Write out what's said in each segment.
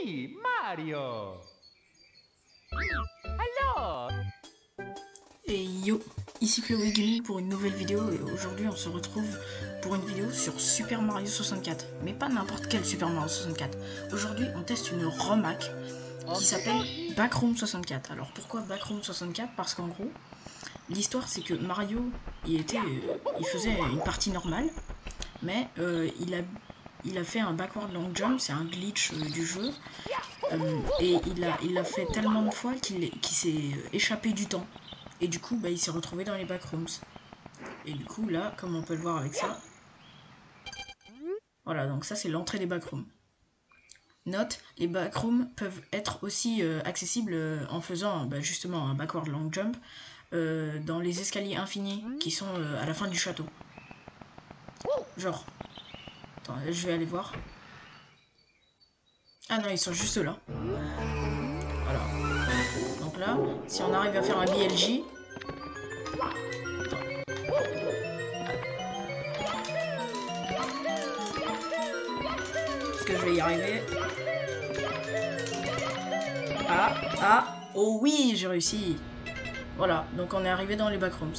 me, Mario. Alors. Et yo, ici Chloé Gaming pour une nouvelle vidéo et aujourd'hui on se retrouve pour une vidéo sur Super Mario 64. Mais pas n'importe quel Super Mario 64. Aujourd'hui on teste une ROM-hack qui s'appelle Backroom 64. Alors pourquoi Backroom 64? Parce qu'en gros, l'histoire c'est que Mario, il faisait une partie normale, mais il a fait un backward long jump, c'est un glitch du jeu. Et il l'a fait tellement de fois qu'il s'est échappé du temps. Et du coup, il s'est retrouvé dans les backrooms. Et du coup, là, comme on peut le voir avec ça, voilà, donc ça c'est l'entrée des backrooms. Note, les backrooms peuvent être aussi accessibles en faisant justement un backward long jump dans les escaliers infinis qui sont à la fin du château. Genre, attends, je vais aller voir. Ah non, ils sont juste là. Voilà. Donc là, si on arrive à faire un BLJ, est-ce que je vais y arriver? Oh oui, j'ai réussi. Voilà, donc on est arrivé dans les backrooms.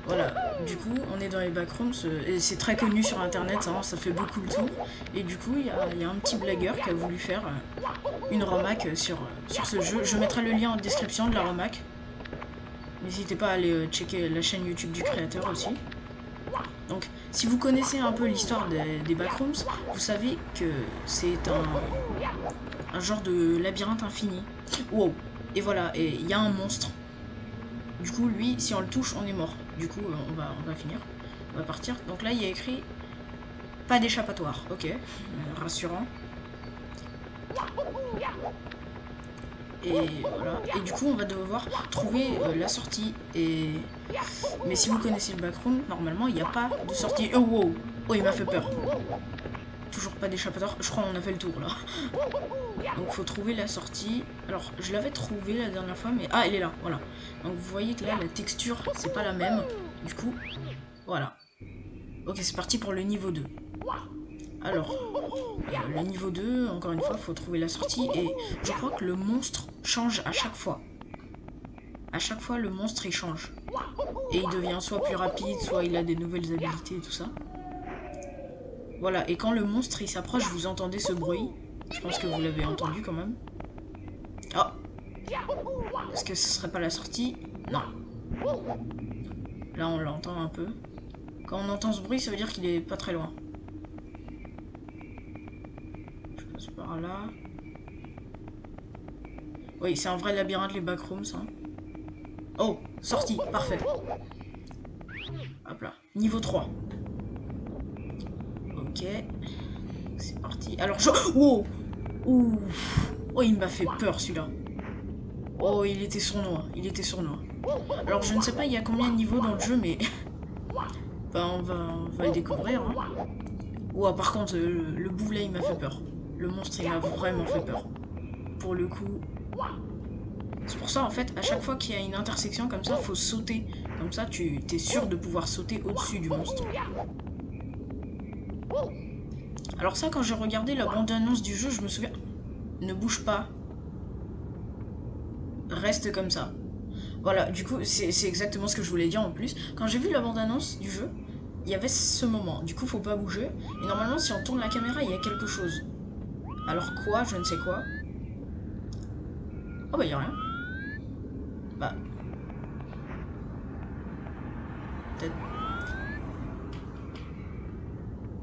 Voilà, du coup, on est dans les backrooms, et c'est très connu sur internet, hein, ça fait beaucoup le tour. Et du coup, il y a un petit blagueur qui a voulu faire une ROM-hack sur ce jeu. Je mettrai le lien en description de la ROM-hack. N'hésitez pas à aller checker la chaîne YouTube du créateur aussi. Donc, si vous connaissez un peu l'histoire des backrooms, vous savez que c'est un genre de labyrinthe infini. Wow. Et voilà, et il y a un monstre. Du coup, lui, si on le touche, on est mort. Du coup, on va finir. On va partir. Donc là, il y a écrit pas d'échappatoire. Ok, rassurant. Et voilà. Et du coup, on va devoir trouver la sortie. Mais si vous connaissez le backroom, normalement, il n'y a pas de sortie. Oh, wow. Oh, il m'a fait peur. Toujours pas d'échappatoire. Je crois qu'on a fait le tour, là. Donc, faut trouver la sortie. Alors, je l'avais trouvée la dernière fois, mais... Ah, elle est là, voilà. Donc, vous voyez que là, la texture, c'est pas la même. Du coup, voilà. Ok, c'est parti pour le niveau 2. Alors, le niveau 2, encore une fois, faut trouver la sortie. Et je crois que le monstre change à chaque fois. À chaque fois, le monstre, il change. Et il devient soit plus rapide, soit il a des nouvelles habilités et tout ça. Voilà, et quand le monstre, il s'approche, vous entendez ce bruit. Je pense que vous l'avez entendu quand même. Oh! Est-ce que ce serait pas la sortie? Non. Là, on l'entend un peu. Quand on entend ce bruit, ça veut dire qu'il est pas très loin. Je passe par là. Oui, c'est un vrai labyrinthe, les backrooms. Hein. Oh, sortie, parfait. Hop là, niveau 3. Ok. C'est parti. Alors, je... Oh! Ouh. Oh, il m'a fait peur, celui-là. Oh, il était sournois. Il était sournois. Alors, je ne sais pas il y a combien de niveaux dans le jeu, mais... on va le découvrir. Hein. Oh, par contre, le boulet, il m'a fait peur. Le monstre, il m'a vraiment fait peur. Pour le coup... C'est pour ça, en fait, à chaque fois qu'il y a une intersection comme ça, faut sauter. Comme ça, tu es sûr de pouvoir sauter au-dessus du monstre. Alors ça, quand j'ai regardé la bande-annonce du jeu, je me souviens... Ne bouge pas. Reste comme ça. Voilà, du coup, c'est exactement ce que je voulais dire en plus. Quand j'ai vu la bande-annonce du jeu, il y avait ce moment. Du coup, faut pas bouger. Et normalement, si on tourne la caméra, il y a quelque chose. Alors quoi? Je ne sais quoi. Oh, il y a rien. Peut-être...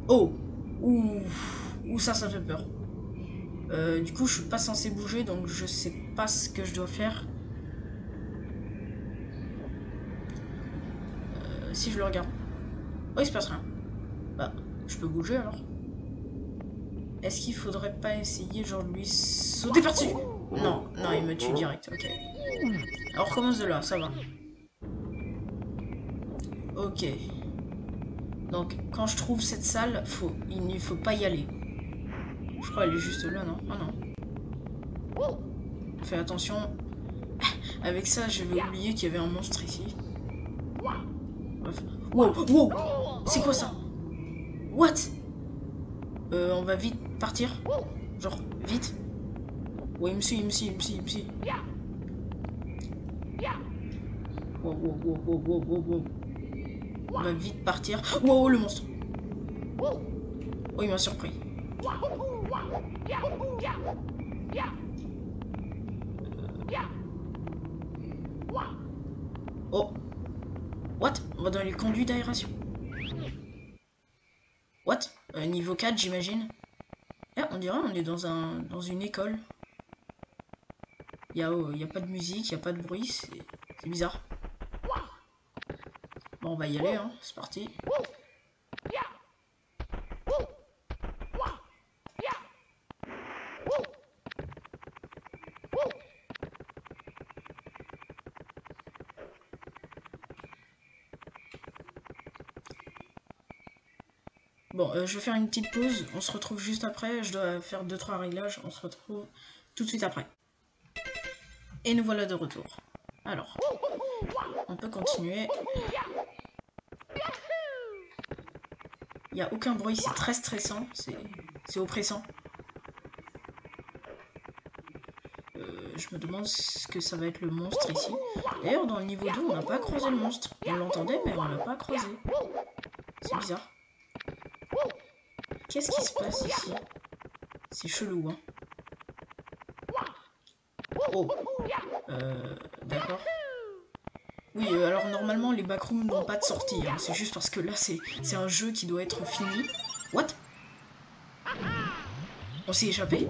Oh! Ouh, ça fait peur. Du coup, je suis pas censé bouger, donc je sais pas ce que je dois faire. Si je le regarde. Oh, il se passe rien. Je peux bouger alors. Est-ce qu'il faudrait pas essayer, genre, de lui sauter par-dessus? Non, il me tue direct, ok. Alors, on recommence de là, ça va. Ok. Donc, quand je trouve cette salle, il ne faut pas y aller. Je crois qu'elle est juste là, non? Ah non. Fais attention. Avec ça, j'avais oublié qu'il y avait un monstre ici. Wow, wow! C'est quoi ça? What? On va vite partir. Genre, vite. Ouais, il me suit. Wow. On va vite partir. Wow, le monstre. Oh, il m'a surpris. Oh. What? On va dans les conduits d'aération. What? Niveau 4, j'imagine. On dirait on est dans une école. Y a pas de musique, y a pas de bruit, c'est bizarre. Bon, on va y aller, hein. C'est parti. Bon, je vais faire une petite pause. On se retrouve juste après. Je dois faire 2-3 réglages. On se retrouve tout de suite après. Et nous voilà de retour. Alors, on peut continuer. Il n'y a aucun bruit, c'est très stressant. C'est oppressant. Je me demande ce que ça va être le monstre ici. D'ailleurs, dans le niveau 2, on n'a pas croisé le monstre. On l'entendait, mais on l'a pas croisé. C'est bizarre. Qu'est-ce qui se passe ici? C'est chelou, hein. Oh. D'accord. Oui, alors normalement, les backrooms n'ont pas de sortie. Hein. C'est juste parce que là, c'est un jeu qui doit être fini. What? On s'est échappé?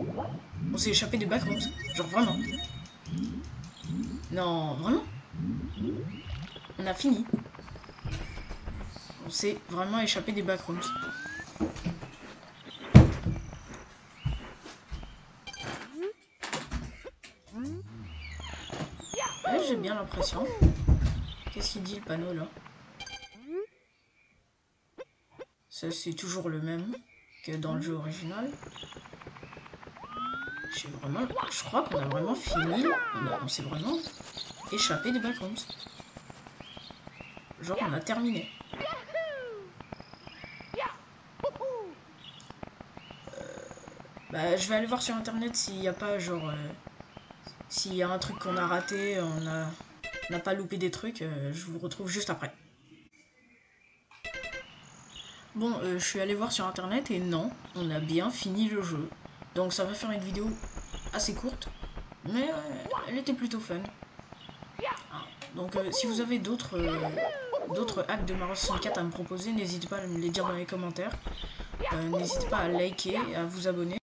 On s'est échappé des backrooms. Genre vraiment. Non, vraiment? On a fini. On s'est vraiment échappé des backrooms. Ouais, j'ai bien l'impression. Qu'est-ce qu'il dit le panneau là? Ça c'est toujours le même que dans le jeu original. Je crois qu'on a vraiment fini. On s'est vraiment échappé des backrooms. Genre on a terminé. Bah je vais aller voir sur internet s'il n'y a pas genre s'il y a un truc qu'on a raté, on n'a pas loupé des trucs, je vous retrouve juste après. Bon, je suis allé voir sur internet et non, on a bien fini le jeu. Donc ça va faire une vidéo assez courte, mais elle était plutôt fun. Donc si vous avez d'autres hacks de Mario 64 à me proposer, n'hésitez pas à me les dire dans les commentaires. N'hésitez pas à liker et à vous abonner.